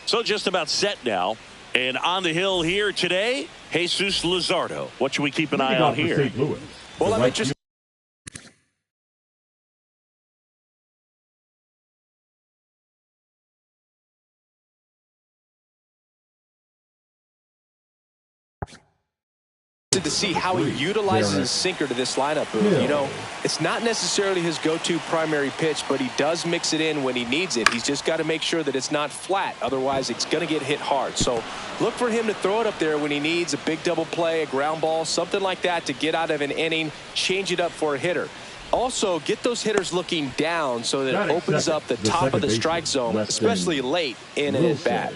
So just about set now. And on the hill here today, Jesus Luzardo. What should we keep an eye on here? St. Louis. Well, I'm interested. To see how he utilizes his sinker to this lineup. You know, it's not necessarily his go-to primary pitch, but he does mix it in when he needs it. He's just got to make sure that it's not flat. Otherwise, it's going to get hit hard. So look for him to throw it up there when he needs a big double play, a ground ball, something like that to get out of an inning, change it up for a hitter. Also, get those hitters looking down so that it opens up the top of the strike zone, especially late in an at-bat.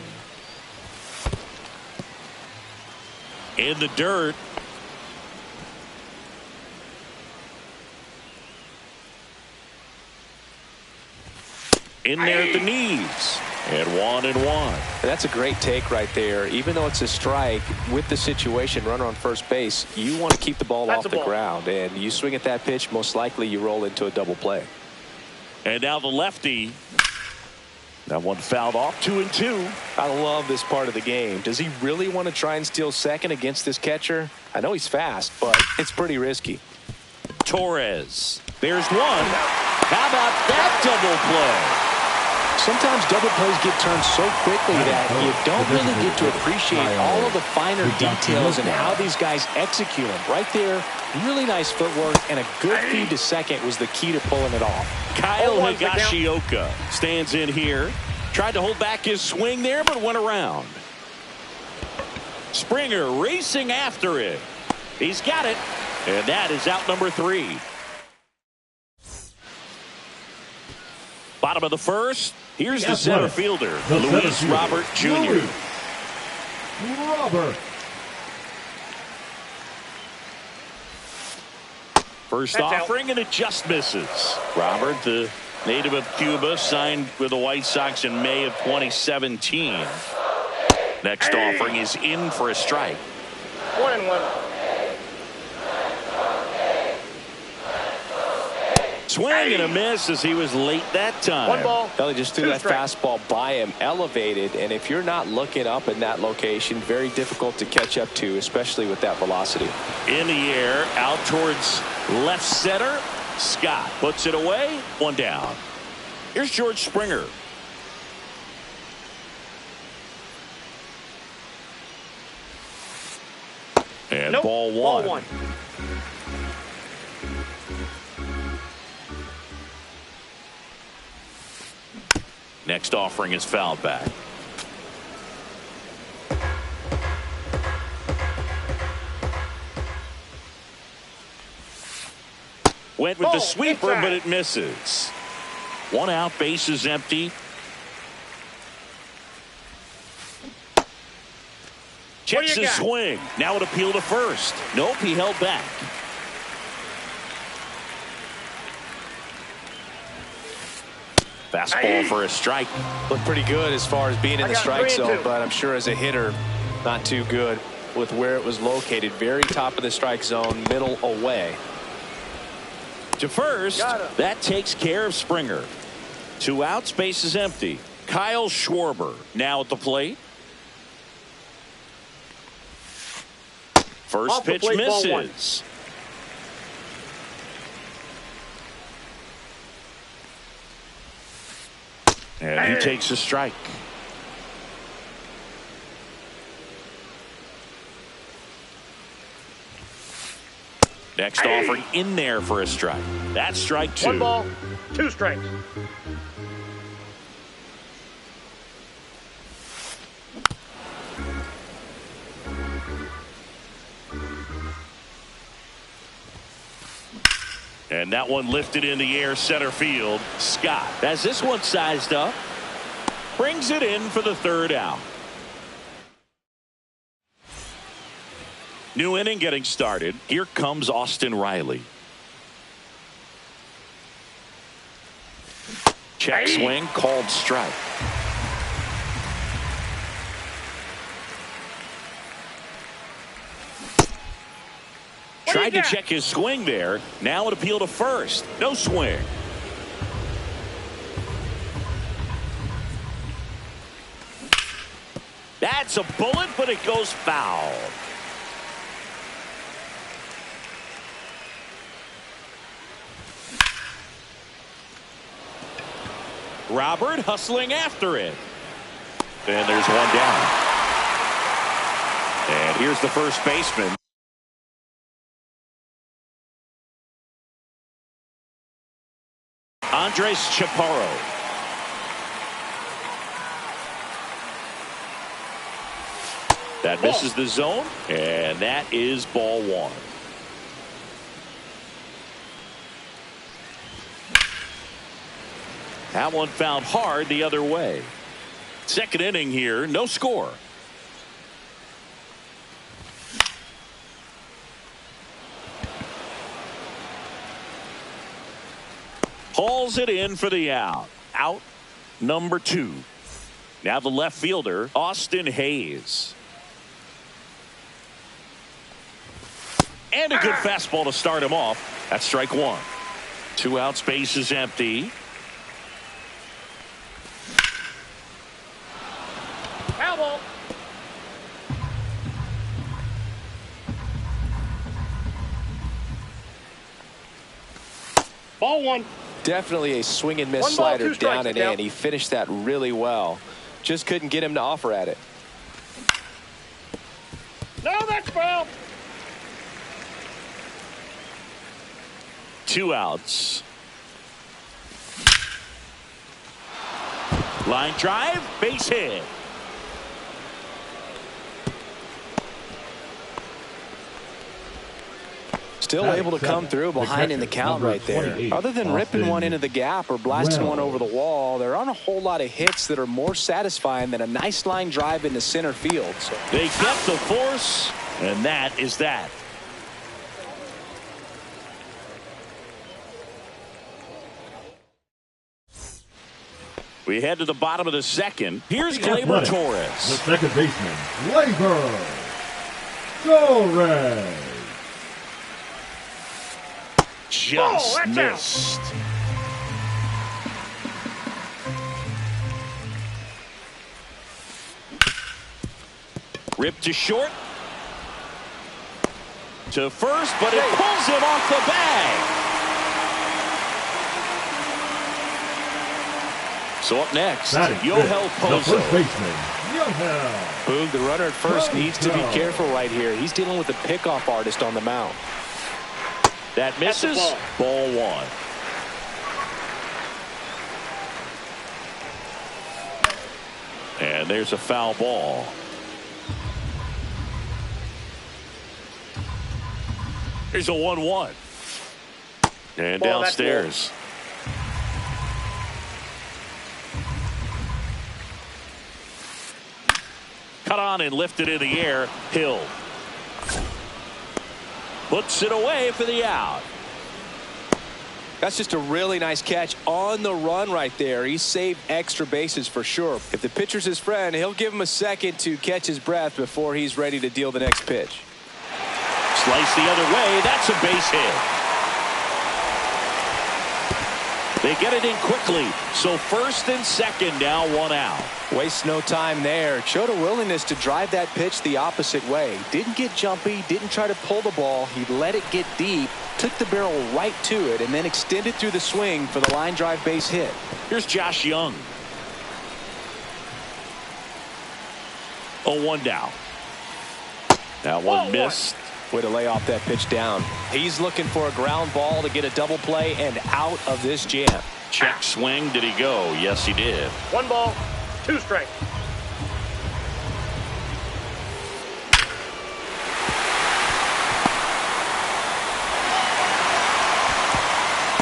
In the dirt. In there at the knees. And 1-1. That's a great take right there. Even though it's a strike with the situation, runner on first base, you want to keep the ball off the ground. And you swing at that pitch, most likely you roll into a double play. And now the lefty. That one fouled off. 2-2. I love this part of the game. Does he really want to try and steal second against this catcher? I know he's fast, but it's pretty risky. Torres. There's one. How about that double play? Sometimes double plays get turned so quickly that you don't really get to appreciate all of the finer details and how these guys execute them. Right there, really nice footwork, and a good feed to second was the key to pulling it off. Kyle Higashioka stands in here. Tried to hold back his swing there, but went around. Springer racing after it. He's got it, and that is out number 3. Bottom of the first. Here's the center fielder, Luis Robert Jr. First offering, and it just misses. Robert, the native of Cuba, signed with the White Sox in May of 2017. Next offering is in for a strike. 1-1. Swing and a miss as he was late that time. 1 ball. Well, he just threw that fastball by him, elevated, and if you're not looking up in that location, very difficult to catch up to, especially with that velocity. In the air, out towards left center. Scott puts it away. 1 down. Here's George Springer. And ball one. Next offering is fouled back. Went with the sweeper, but it misses. 1 out, base is empty. Checks his swing. Now an appeal to first. Nope, he held back. Fastball for a strike. Looked pretty good as far as being in the strike zone, but I'm sure as a hitter, not too good with where it was located. Very top of the strike zone, middle away. To first, that takes care of Springer. 2 outs, base is empty. Kyle Schwarber now at the plate. First pitch misses. And he takes a strike. Next offering in there for a strike. That's strike 2. 1 ball, 2 strikes. And that one lifted in the air center field. Scott has this one sized up. Brings it in for the 3rd out. New inning getting started. Here comes Austin Riley. Check swing, called strike. Tried to check his swing there. Now an appeal to first. No swing. That's a bullet, but it goes foul. Robert hustling after it. And there's one down. And here's the first baseman. Andres Chaparro. That misses the zone, and that is ball one. That one found hard the other way. Second inning here, no score. Hauls it in for the out. Out number 2. Now the left fielder, Austin Hayes. And a good fastball to start him off. That's strike 1. 2 outs, base is empty. Foul ball. Ball 1. Definitely a swing and miss 1 ball, slider 2 strikes, down and in. He finished that really well. Just couldn't get him to offer at it. No, that's foul. 2 outs. Line drive, base hit. Still able to come through behind in the count right there. Other than ripping one into the gap or blasting one over the wall, there aren't a whole lot of hits that are more satisfying than a nice line drive into center field. So They get the force, and that is that. We head to the bottom of the second. Here's Gleyber Torres. The second baseman, Gleyber Torres. Just missed. Ripped to short. To first, but it pulls him off the bag. So up next, Yohel Pozo. The first baseman, Yohel. Boog, the runner at first needs to be careful right here. He's dealing with a pickoff artist on the mound. That misses. Ball 1. And there's a foul ball. Here's a 1-1. And Ball, downstairs. Cut on and lifted in the air. Hill puts it away for the out. That's just a really nice catch on the run right there. He saved extra bases for sure. If the pitcher's his friend, he'll give him a second to catch his breath before he's ready to deal the next pitch. Slice the other way. That's a base hit. They get it in quickly. So first and second now, 1 out. Waste no time there. Showed a willingness to drive that pitch the opposite way. Didn't get jumpy, didn't try to pull the ball. He let it get deep, took the barrel right to it, and then extended through the swing for the line drive base hit. Here's Josh Young. 0-1 down. That one missed. Way to lay off that pitch down. He's looking for a ground ball to get a double play and out of this jam. Check swing. Did he go? Yes, he did. 1 ball, 2 strikes.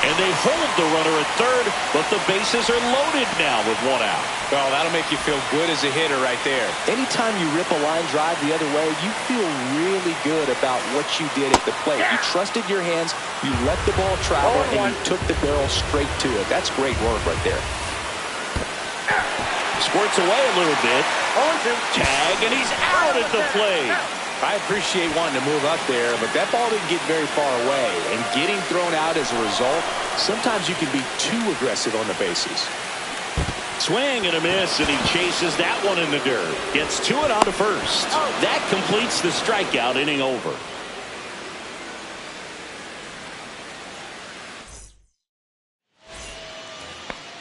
And they hold the runner at third, but the bases are loaded now with 1 out. Oh, that'll make you feel good as a hitter right there. Anytime you rip a line drive the other way, you feel really good about what you did at the plate. You trusted your hands, you let the ball travel, and you took the barrel straight to it. That's great work right there. Squirts away a little bit. Tag, and he's out at the plate. I appreciate wanting to move up there, but that ball didn't get very far away. And getting thrown out as a result, sometimes you can be too aggressive on the bases. Swing and a miss, and he chases that one in the dirt. Gets to it on to first. That completes the strikeout, inning over.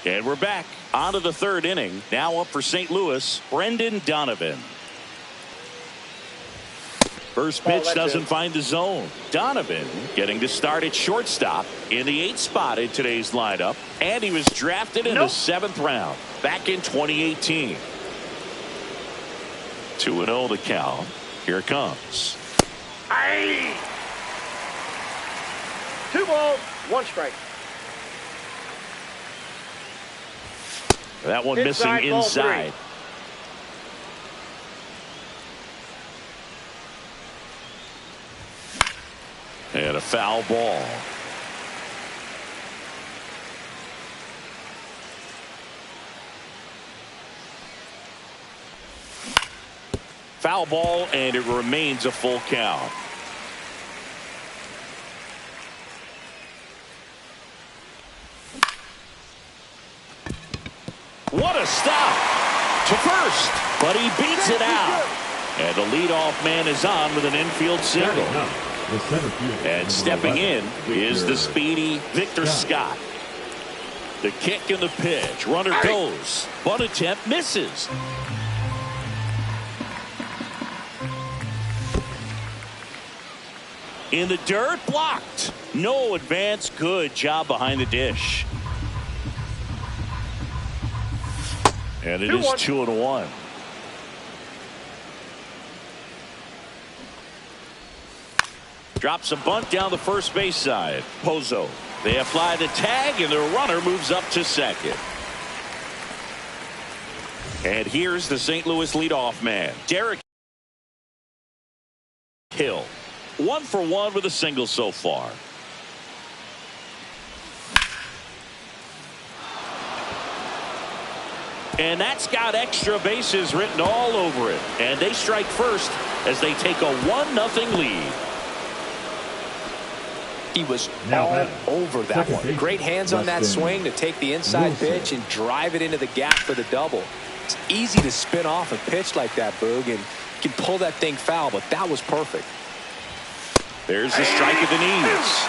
And we're back on to the third inning. Now up for St. Louis, Brendan Donovan. First pitch doesn't find the zone. Donovan getting to start at shortstop in the 8th spot in today's lineup. And he was drafted in the 7th round back in 2018. 2-0 the count. Here it comes. 2 balls, 1 strike. That one missing inside. And a foul ball. Foul ball, and it remains a full count. What a stop to first, but he beats it out. And the leadoff man is on with an infield single. And stepping in is the speedy Victor Scott. The kick and the pitch. Runner goes. Bunt attempt misses. In the dirt, blocked. No advance. Good job behind the dish. And it is 2-1. Drops a bunt down the first base side. Pozo. They apply the tag, and the runner moves up to second. And here's the St. Louis leadoff man, Derek Hill. 1 for 1 with a single so far. And that's got extra bases written all over it. And they strike first as they take a 1-0 lead. He was all over that one. Great hands on that swing to take the inside pitch and drive it into the gap for the double. It's easy to spin off a pitch like that, Boog, and you can pull that thing foul, but that was perfect. There's the strike at the knees.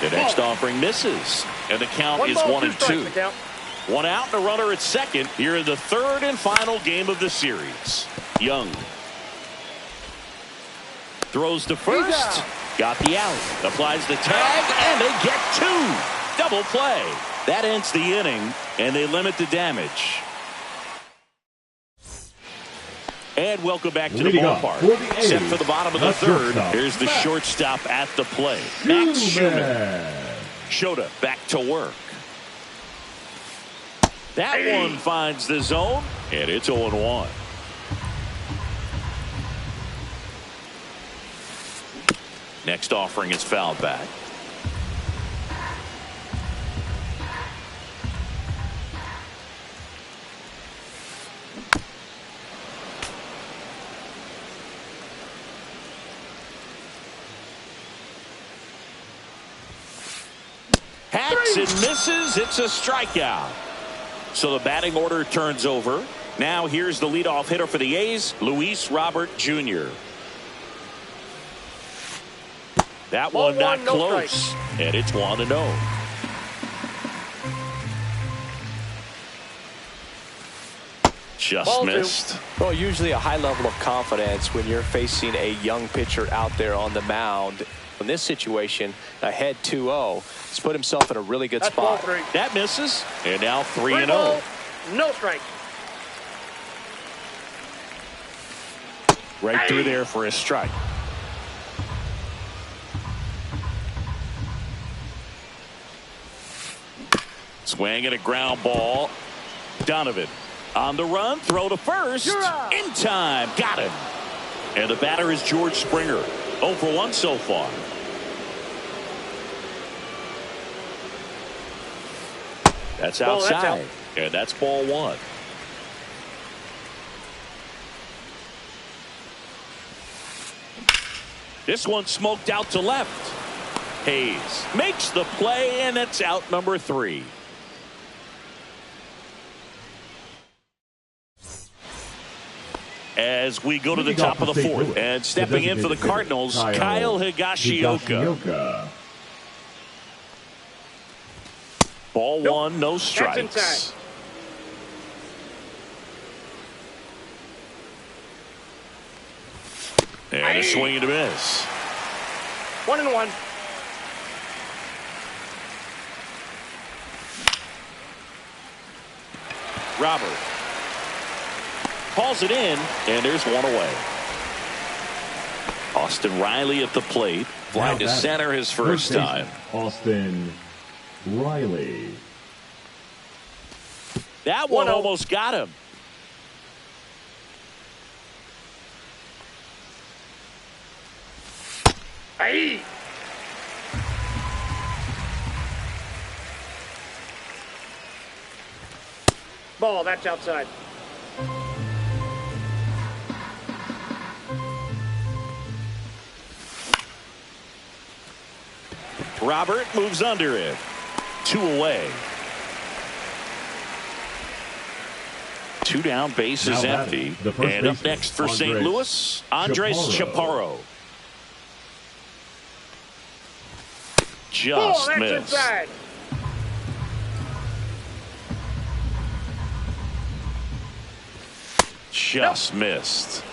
The next offering misses, and the count is 1-2. 1 out and a runner at second here in the third and final game of the series. Young throws to first, got the out, applies the tag, and they get 2. Double play. That ends the inning, and they limit the damage. And welcome back to the ballpark. Set for the bottom of the third. Here's the shortstop at the plate, Max Schumann. Shota back to work. That one finds the zone, and it's 0-1. Next offering is fouled back. Hacks and misses. It's a strikeout. So the batting order turns over. Now here's the leadoff hitter for the A's, Luis Robert Jr. That one not close, and it's 1-0. Just missed. Well, usually a high level of confidence when you're facing a young pitcher out there on the mound. In this situation, ahead 2-0, he's put himself in a really good spot. That misses, and now 3-0. No strike. Right through there for a strike. Swing and a ground ball. Donovan on the run, throw to first. In time, got him. And the batter is George Springer. 0 for 1 so far. That's outside. And that's ball 1. This one smoked out to left. Hayes makes the play, and it's out number 3. As we go to the top of the 4th, and stepping in for the Cardinals, Kyle Higashioka. Ball 1, no strikes. And a swing and a miss. 1-1. Robert calls it in, and there's one away. Austin Riley at the plate. Fly to center his first time. Austin Riley. That one almost got him. Aye. Ball, that's outside. Robert moves under it. 2 away. 2 down, base is empty. And up next for St. Louis, Andres Chaparro. Just missed. Inside. Just missed.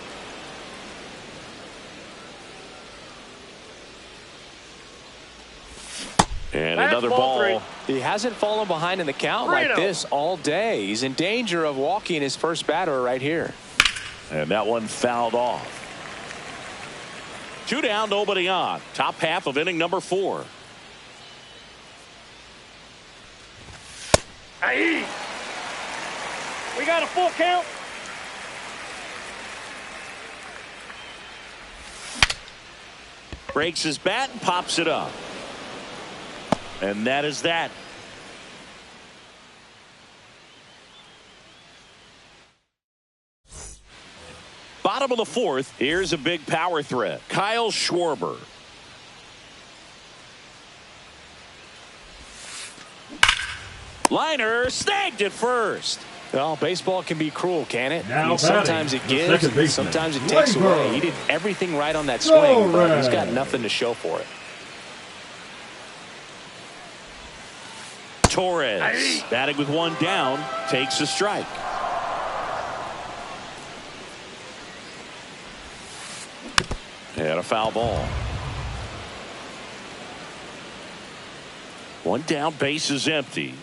And another ball. He hasn't fallen behind in the count like this all day. He's in danger of walking his first batter right here. And that one fouled off. 2 down, nobody on. Top half of inning number 4. Aye. We got a full count. Breaks his bat and pops it up. And that is that. Bottom of the 4th. Here's a big power threat. Kyle Schwarber. Liner snagged at first. Well, baseball can be cruel, can it? Now sometimes it gives, and sometimes it takes away. He did everything right on that swing, but he's got nothing to show for it. Torres, batting with 1 down, takes a strike. And a foul ball. 1 down, base is empty.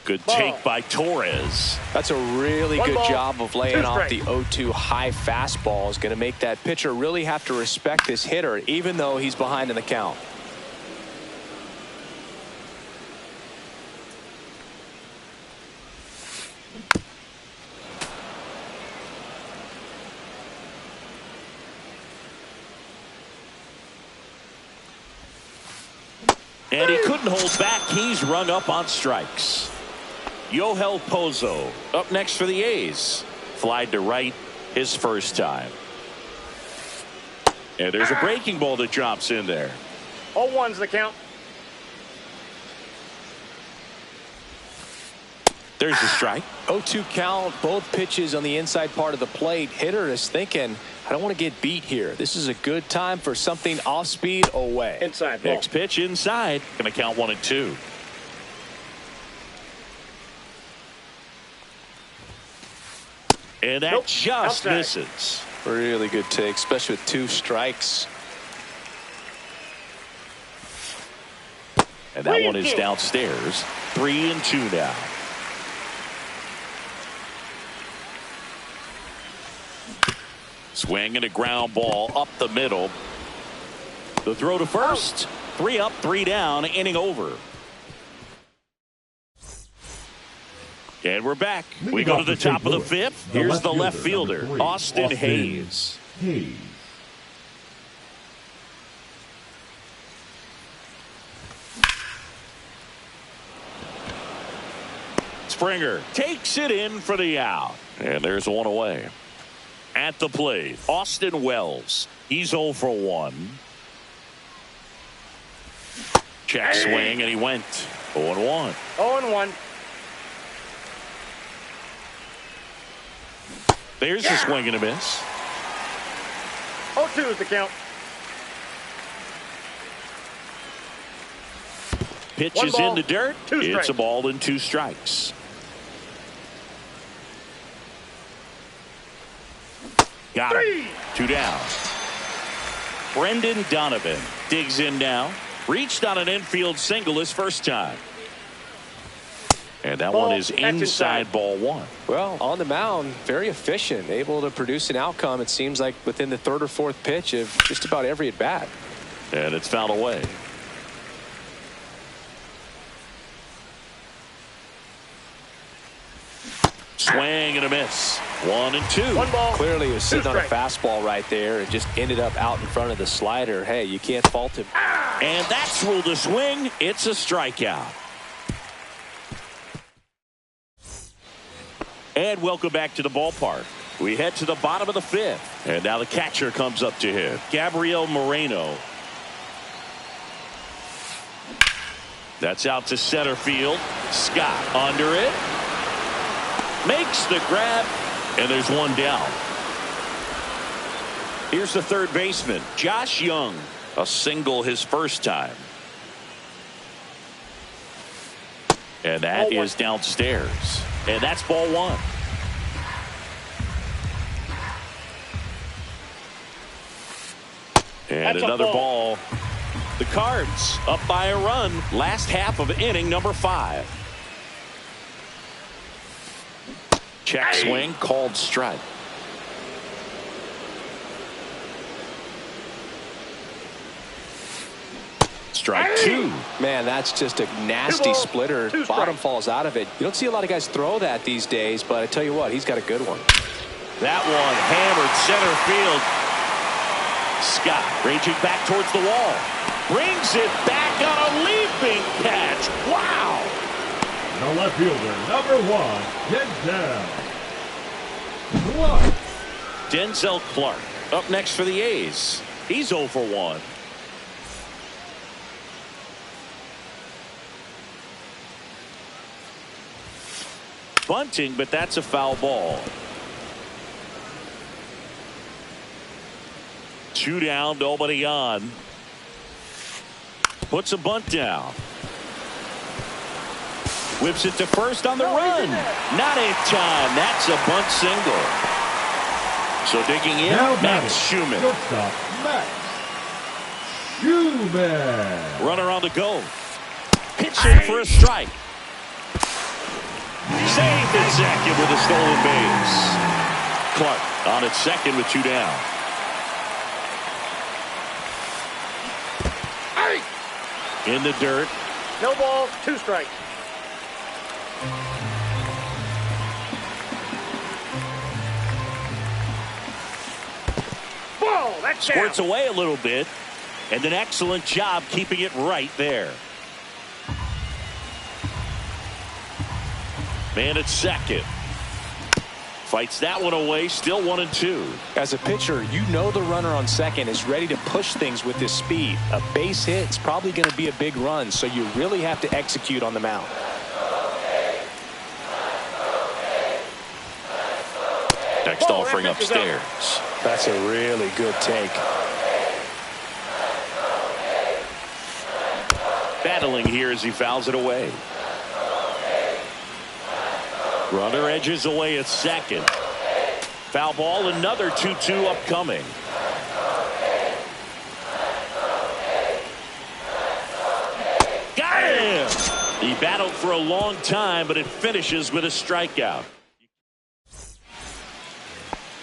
Good take by Torres. That's a really good job of laying off the 0-2 high fastball. Is going to make that pitcher really have to respect this hitter, even though he's behind in the count. And he couldn't hold back. He's rung up on strikes. Yoel Pozo up next for the A's. Flied to right his first time. And there's a breaking ball that drops in there. 0-1's the count. There's a strike. 0-2 count, both pitches on the inside part of the plate. Hitter is thinking, I don't want to get beat here. This is a good time for something off speed away. Inside ball. Next pitch inside. Going to count 1 and 2. And that just misses. Really good take, especially with 2 strikes. And that one is downstairs. 3 and 2 now. Swing and a ground ball up the middle. The throw to first. 3 up, 3 down, inning over. And we're back. We go to the top of the 5th. Here's the left fielder, Austin Hayes. Springer takes it in for the out. And there's 1 away. At the plate, Austin Wells. He's 0 for 1. Check swing, and he went 0-1. 0-1. There's a swing and a miss. 0-2 is the count. Pitch One is ball, in the dirt. 2 strikes. It's a ball and 2 strikes. Got him. 2 down. Brendan Donovan digs in now. Reached on an infield single his first time. And that one is inside ball 1. Well, on the mound, very efficient, able to produce an outcome, it seems like, within the 3rd or 4th pitch of just about every at bat. And it's fouled away. Swing and a miss. 1-2. 1 ball. Clearly he was sitting on a strikes. fastball right there and just ended up out in front of the slider. Hey, you can't fault him. And that's ruled a swing. It's a strikeout. And welcome back to the ballpark. We head to the bottom of the 5th. And now the catcher comes up to hit. Gabriel Moreno. That's out to center field. Scott under it. Makes the grab. And there's 1 down. Here's the 3rd baseman, Josh Young. A single his first time. And that is downstairs. And that's ball 1. And That's another ball. The Cards up by a run. Last half of inning number 5. Check swing, called strike. Strike 2. Man, that's just a nasty splitter. Bottom falls out of it. You don't see a lot of guys throw that these days, but I tell you what, he's got a good one. That one hammered center field. Scott raging back towards the wall. Brings it back on a leaping catch. Wow. The left fielder, number 1, Denzel Clark. Denzel Clark up next for the A's. He's 0 for 1. Bunting, but that's a foul ball. 2 down, nobody on. Puts a bunt down. Whips it to first on the run. Not in time. That's a bunt single. So digging in, Now Max Schumann. Shortstop, Max Schumann. Runner on the go. Pitching for a strike. Saved at second with a stolen base. Clark on at second with 2 down. In the dirt. No balls, 2 strikes. Ball, that's down. Squirts away a little bit. And an excellent job keeping it right there. Man at second. Fights that one away. Still 1-2. As a pitcher, you know the runner on second is ready to push things with his speed. A base hit is probably going to be a big run, so you really have to execute on the mound. Next offering upstairs. That's a really good take. Battling here as he fouls it away. Runner edges away at second. Foul ball, another 2-2 upcoming. Got him! He battled for a long time, but it finishes with a strikeout.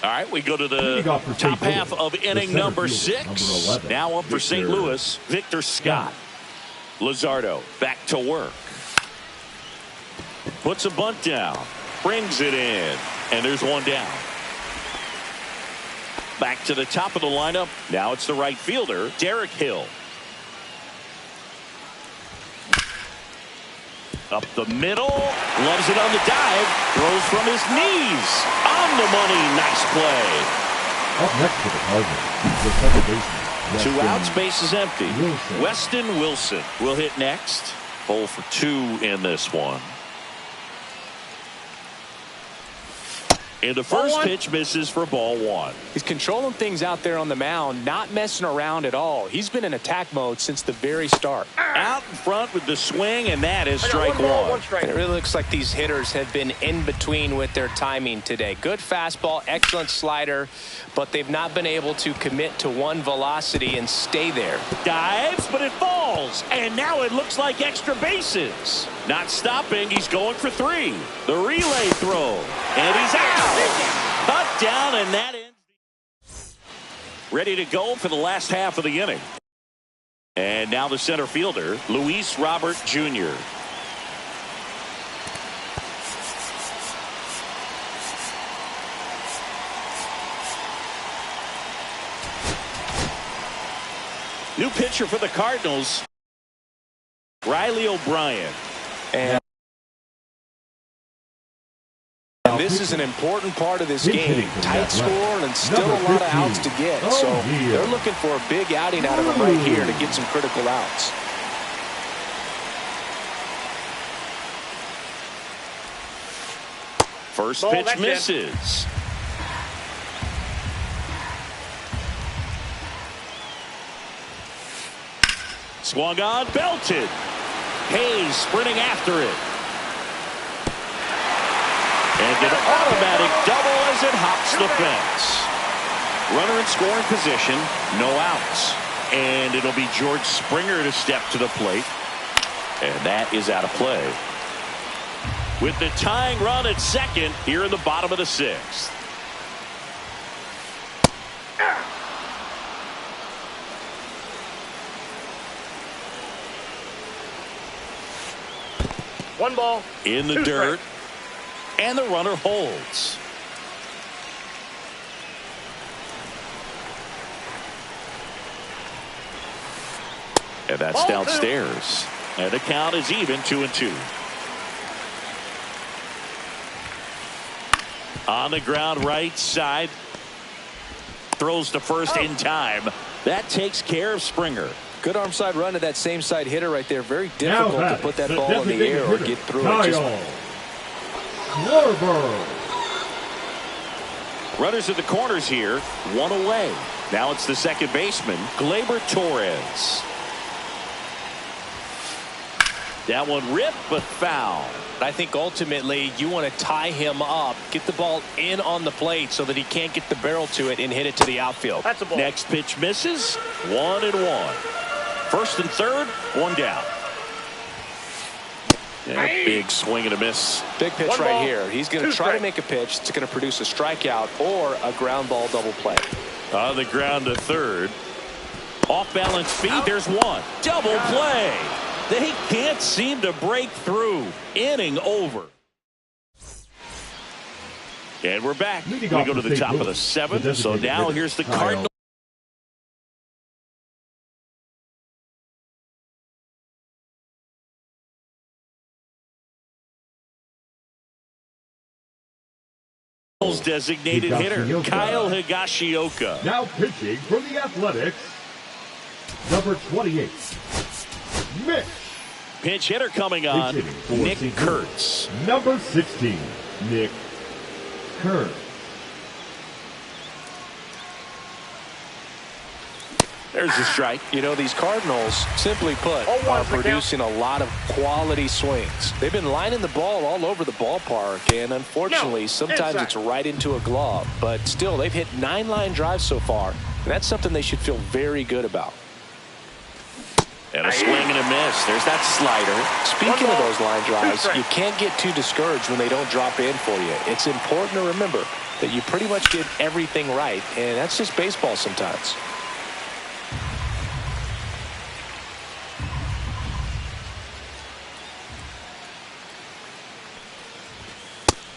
All right, we go to the top half of inning number 6. Now up for St. Louis, Victor Scott. Luzardo back to work. Puts a bunt down. Brings it in. And there's 1 down. Back to the top of the lineup. Now it's the right fielder, Derek Hill. Up the middle. Loves it on the dive. Throws from his knees. On the money. Nice play. Up next for the Cardinals, the second baseman, Two outs, base is empty. Weston Wilson will hit next. 0 for 2 in this one. And the first pitch misses for ball 1. He's controlling things out there on the mound, not messing around at all. He's been in attack mode since the very start. Out in front with the swing, and that is strike 1. And it really looks like these hitters have been in between with their timing today. Good fastball, excellent slider, but they've not been able to commit to one velocity and stay there. Dives, but it falls, and now it looks like extra bases. Not stopping, he's going for 3. The relay throw, and he's out. Cut down, and that ends. Ready to go for the last half of the inning. And now the center fielder, Luis Robert Jr. New pitcher for the Cardinals, Riley O'Brien. And this is an important part of this game. Tight score and still a lot of outs to get. So they're looking for a big outing out of him right here to get some critical outs. First pitch misses. Swung on, belted. Hayes sprinting after it. And an automatic double as it hops the fence. Runner in scoring position, no outs. And it'll be George Springer to step to the plate. And that is out of play. With the tying run at second here in the bottom of the 6th. One ball. In the dirt. And the runner holds. And that's downstairs. And the count is even 2-2. On the ground right side. Throws to first in time. That takes care of Springer. Good arm side run to that same side hitter right there. Very difficult to put that ball in the air or get through it. Runners at the corners here, 1 away. Now it's the second baseman, Gleyber Torres. That one ripped, but foul. I think ultimately you want to tie him up, get the ball in on the plate so that he can't get the barrel to it and hit it to the outfield. That's a ball. Next pitch misses, 1-1. First and third, 1 down. Yeah, big swing and a miss. Big pitch right here. He's going to try to make a pitch that's going to produce a strikeout or a ground ball double play. On the ground to third. Off balance feet. There's one. Double play. They can't seem to break through. Inning over. And we're back. We go to the top of the 7th. So now here's the Cardinals. Designated hitter Kyle Higashioka. Now pitching for the Athletics, number 28, Mitch. Pinch hitter coming on, Nick Kurtz. Number 16, Nick Kurtz. There's the strike. You know, these Cardinals, simply put, are producing a lot of quality swings. They've been lining the ball all over the ballpark, and unfortunately, sometimes it's right into a glove. But still, they've hit 9 line drives so far, and that's something they should feel very good about. And a swing and a miss. There's that slider. Speaking of those line drives, you can't get too discouraged when they don't drop in for you. It's important to remember that you pretty much get everything right, and that's just baseball sometimes.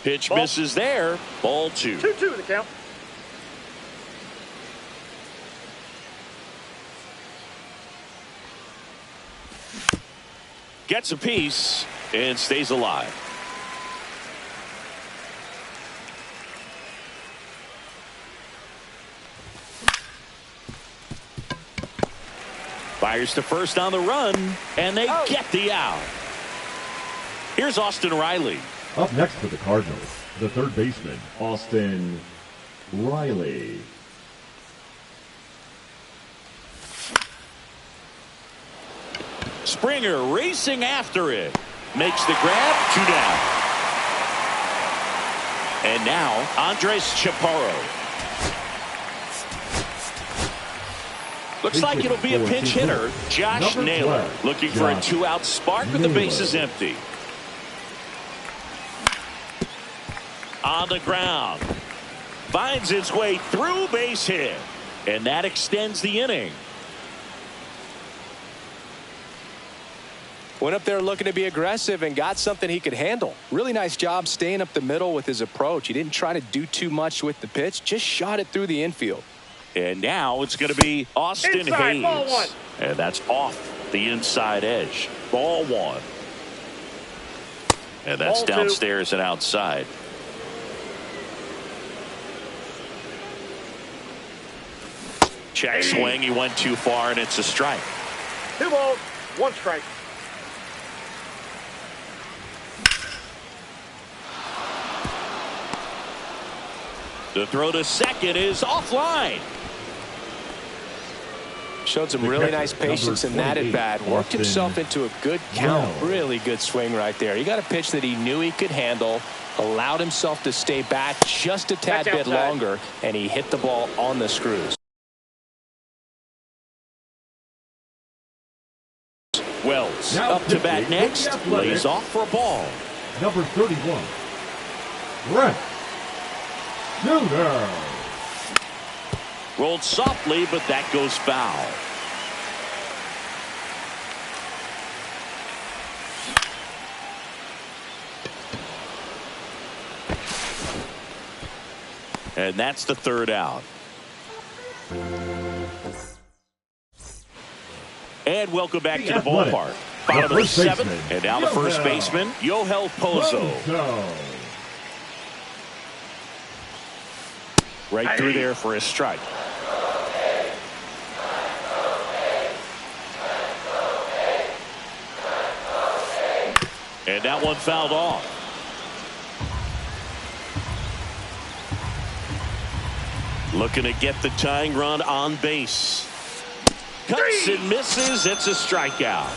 Pitch misses there. Ball 2. 2-2 the count. Gets a piece and stays alive. Fires to first on the run, and they get the out. Here's Austin Riley. Up next for the Cardinals, the third baseman, Austin Riley. Springer racing after it. Makes the grab, 2 down. And now, Andres Chaparro. Looks like it'll be a pinch hitter. Josh Naylor looking for a 2-out spark with the bases empty. On the ground. Finds its way through, base hit. And that extends the inning. Went up there looking to be aggressive and got something he could handle. Really nice job staying up the middle with his approach. He didn't try to do too much with the pitch, just shot it through the infield. And now it's going to be Austin inside, Hayes. ball one. And that's off the inside edge. Ball 1. And that's Ball downstairs 2. and outside. Check swing. He went too far, and it's a strike. 2 balls, 1 strike. The throw to second is offline. Showed some really nice patience in that at bat. Worked himself into a good count. Really good swing right there. He got a pitch that he knew he could handle. Allowed himself to stay back just a tad bit longer. And he hit the ball on the screws. Wells up to bat next. Lays off for a ball. Number 31, Brent Suter. Rolled softly, but that goes foul. And that's the 3rd out. And welcome back to the ballpark. Bottom of the 7th, and now the first baseman, Yoel Pozo. Right through there for a strike. And that one fouled off. Looking to get the tying run on base. Cuts and misses. It's a strikeout.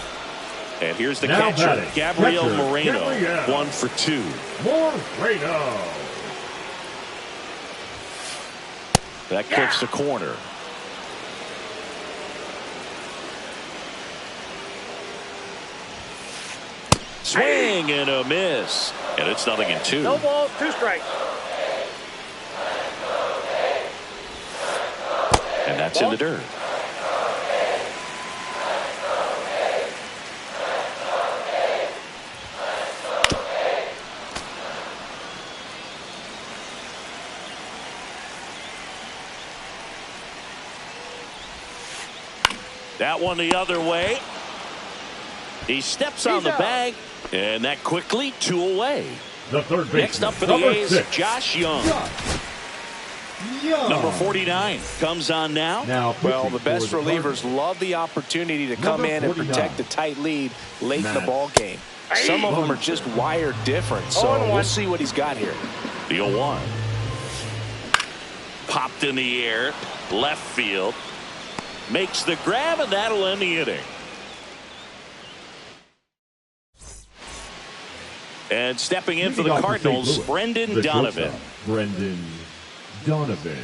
And here's the catcher, Gabriel Moreno. 1 for 2. Moreno. That clips the corner. Swing and a miss. And it's 0-2. No balls, 2 strikes. And that's in the dirt. That one the other way. He steps on the bag, and that quickly 2 away. The third baseman. Next up for the A's, Josh Young. Number 49 comes on now. Well, the best relievers love the opportunity to come in and protect a tight lead late in the ball game. Some of them are just wired different, so we'll see what he's got here. The 0-1. Popped in the air, left field. Makes the grab, and that'll end the inning. And stepping in for the Cardinals, Brendan Donovan. Brendan Donovan.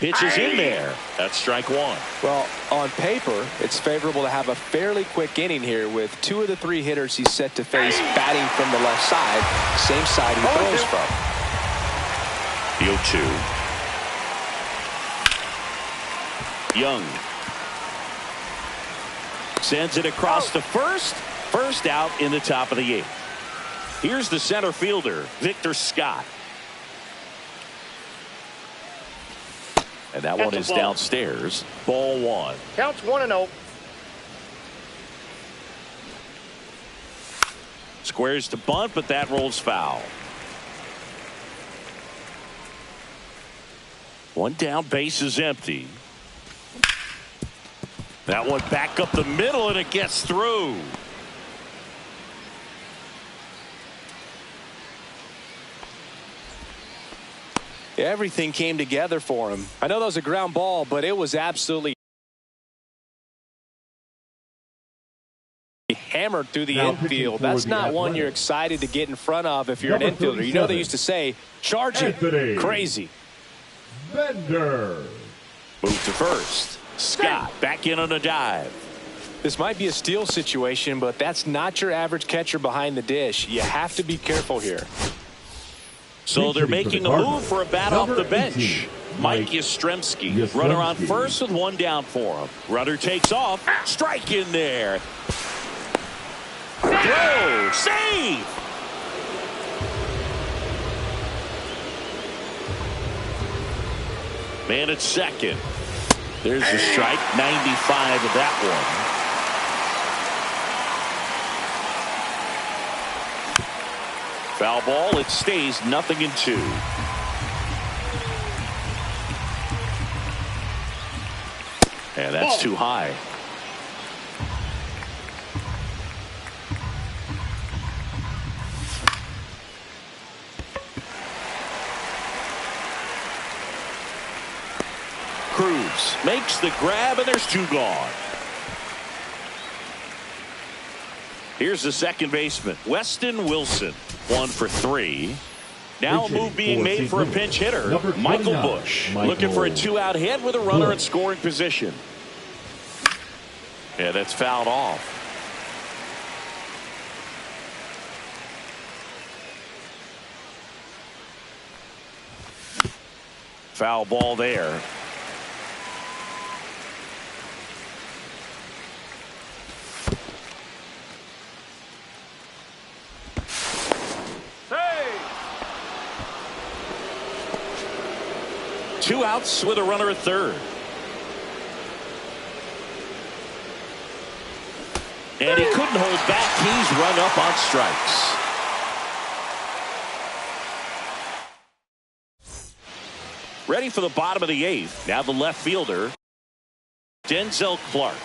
Pitches in there. That's strike 1. Well, on paper, it's favorable to have a fairly quick inning here with 2 of the 3 hitters he's set to face batting from the left side, same side he throws from. The 0-2. Young sends it across to first. First out in the top of the 8th. Here's the center fielder, Victor Scott. And that one is downstairs. Ball 1. Counts 1-0. Squares to bunt, but that rolls foul. 1 down, base is empty. That one back up the middle, and it gets through. Everything came together for him. I know that was a ground ball, but it was absolutely hammered through the infield. That's not one you're excited to get in front of if you're an infielder. You know they used to say, charge it. Crazy. Bender. Move to first. Scott back in on a dive. This might be a steal situation, but that's not your average catcher behind the dish. You have to be careful here. So they're making a move for a bat off the bench. Mike Yastrzemski. Runner on first with one down for him. Runner takes off. Strike in there. Throw. Save. Man at second. There's the strike. 95 of that one. Foul ball. It stays 0-2. And that's too high. Cruz makes the grab, and there's two gone. Here's the second baseman, Weston Wilson. 1 for 3. Now a move being made for a pinch hitter, Michael Busch. Looking for a 2-out hit with a runner in scoring position. Yeah, that's fouled off. Foul ball there. Two outs with a runner at third. And he couldn't hold back. He's run up on strikes. Ready for the bottom of the 8th. Now the left fielder, Denzel Clark.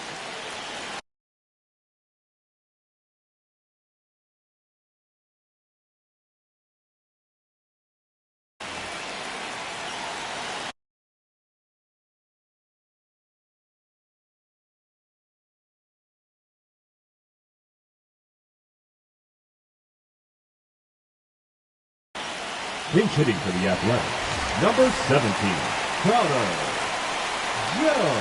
Pinch hitting for the Athletics, number 17, Connor Joe.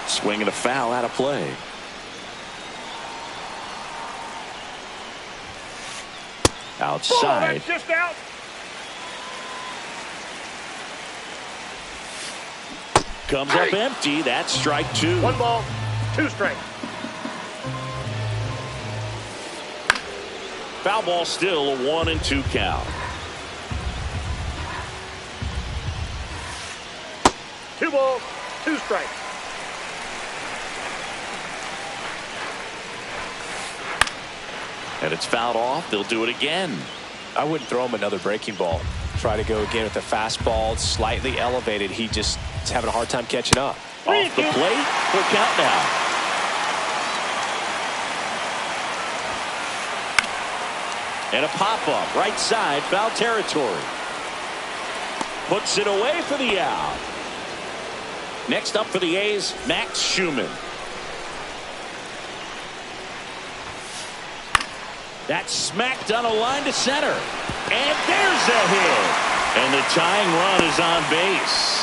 Swing and a foul out of play. Outside. Just out. Comes up empty. That's strike 2. 1 ball, 2 strikes. Foul ball, still a 1-2 count. 2 balls, 2 strikes. And it's fouled off. They'll do it again. I wouldn't throw him another breaking ball. Try to go again with the fastball, slightly elevated. He just is having a hard time catching up. Off the plate, full count now. And a pop-up, right side, foul territory. Puts it away for the out. Next up for the A's, Max Schumann. That's smacked on a line to center. And there's a hit. And the tying run is on base.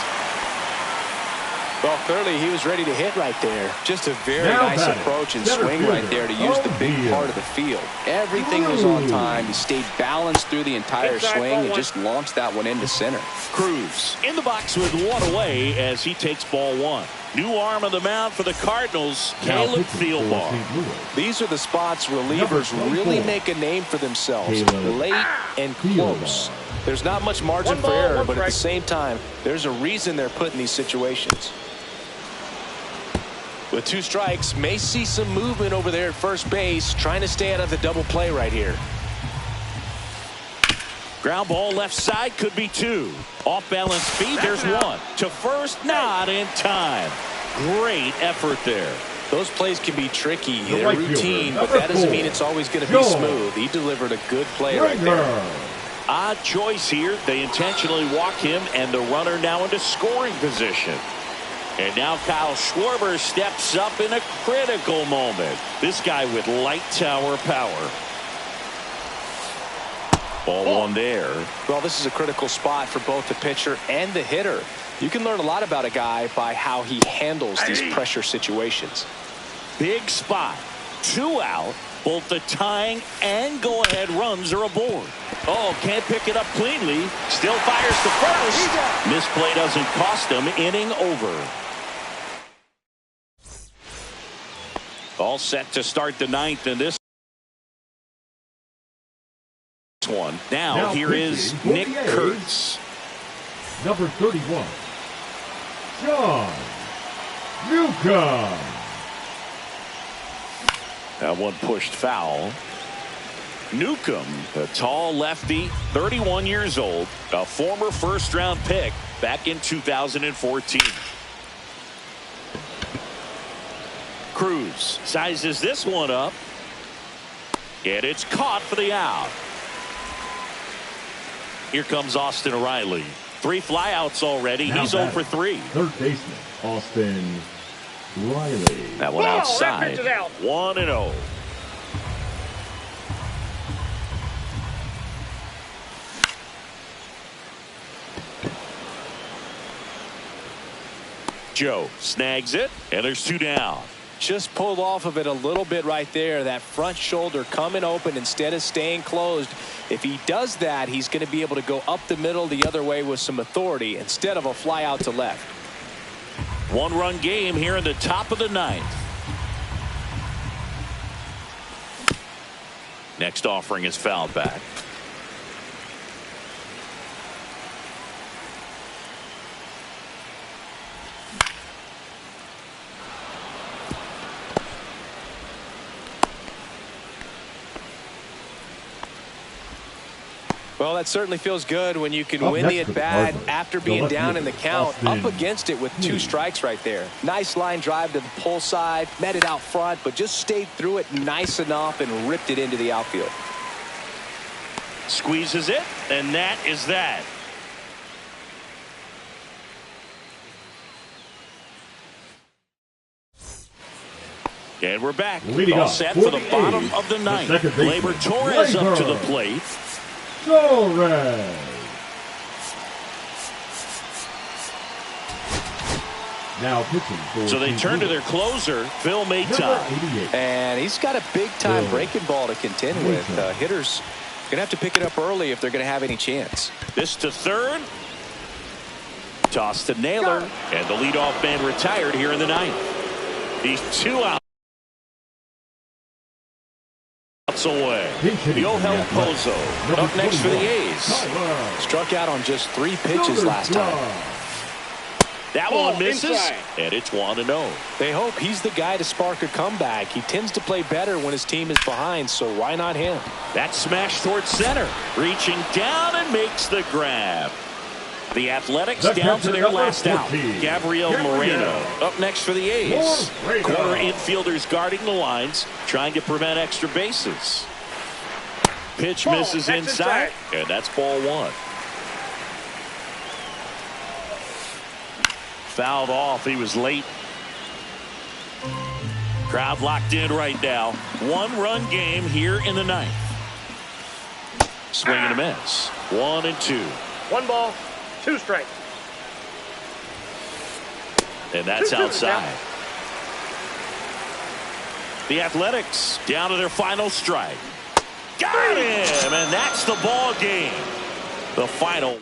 Well, clearly he was ready to hit right there. Just a very nice approach and swing right there to use the big part of the field. Everything was on time. He stayed balanced through the entire swing and just launched that one into center. Cruz in the box with one away as he takes ball 1. New arm on the mound for the Cardinals, Caleb Thielbar. These are the spots relievers really make a name for themselves. Late and close. There's not much margin for error, but at the same time, there's a reason they're put in these situations. With 2 strikes, may see some movement over there at first base, trying to stay out of the double play right here. Ground ball left side, could be 2. Off balance feed, there's 1. To first, not in time. Great effort there. Those plays can be tricky. They're routine, but that doesn't mean it's always going to be smooth. He delivered a good play right there. Odd choice here. They intentionally walk him, and the runner now into scoring position. And now Kyle Schwarber steps up in a critical moment. This guy with light tower power. Ball one there. Well, this is a critical spot for both the pitcher and the hitter. You can learn a lot about a guy by how he handles these pressure situations. Big spot. 2 out. Both the tying and go-ahead runs are aboard. Oh, can't pick it up cleanly. Still fires to first. Misplay doesn't cost him. Inning over. All set to start the 9th in this one. Now here is Nick Kurtz. Number 31, John Newcomb. That one pushed foul. Newcomb, a tall lefty, 31 years old, a former first-round pick back in 2014. Cruz sizes this one up, and it's caught for the out. Here comes Austin Riley. 3 flyouts already. He's 0 for 3. Third baseman, Austin Riley. That one outside. 1-0. Joe snags it, and there's 2 down. Just pulled off of it a little bit right there. That front shoulder coming open instead of staying closed. If he does that, he's going to be able to go up the middle the other way with some authority instead of a fly out to left. 1-run game here in the top of the 9th. Next offering is fouled back. Well, that certainly feels good when you can win the at-bat after being down in the count, up against it with 2 strikes right there. Nice line drive to the pull side, met it out front, but just stayed through it nice enough and ripped it into the outfield. Squeezes it, and that is that. And we're back. All set for the bottom of the 9th. Gleyber Torres up to the plate. Torres. Now pitching for so they turn to their closer, Phil Maton. And he's got a big-time breaking ball to contend with. Hitters going to have to pick it up early if they're going to have any chance. This to third. Toss to Naylor. And the leadoff man retired here in the 9th. He's 2 out. Away. Yohel Pozo up next for the A's. Struck out on just 3 pitches last time. That one misses, and it's 1-0. They hope he's the guy to spark a comeback. He tends to play better when his team is behind, so why not him? That smash towards center, reaching down and makes the grab. The Athletics down to their last out. Gabriel Moreno up next for the A's. Corner infielders guarding the lines, trying to prevent extra bases. Pitch misses inside, and that's ball 1. Fouled off. He was late. Crowd locked in right now. 1-run game here in the 9th. Swing and a miss. 1-2. 1 ball. 2 strikes. And that's outside. The Athletics down to their final strike. Got him, and that's the ball game. The final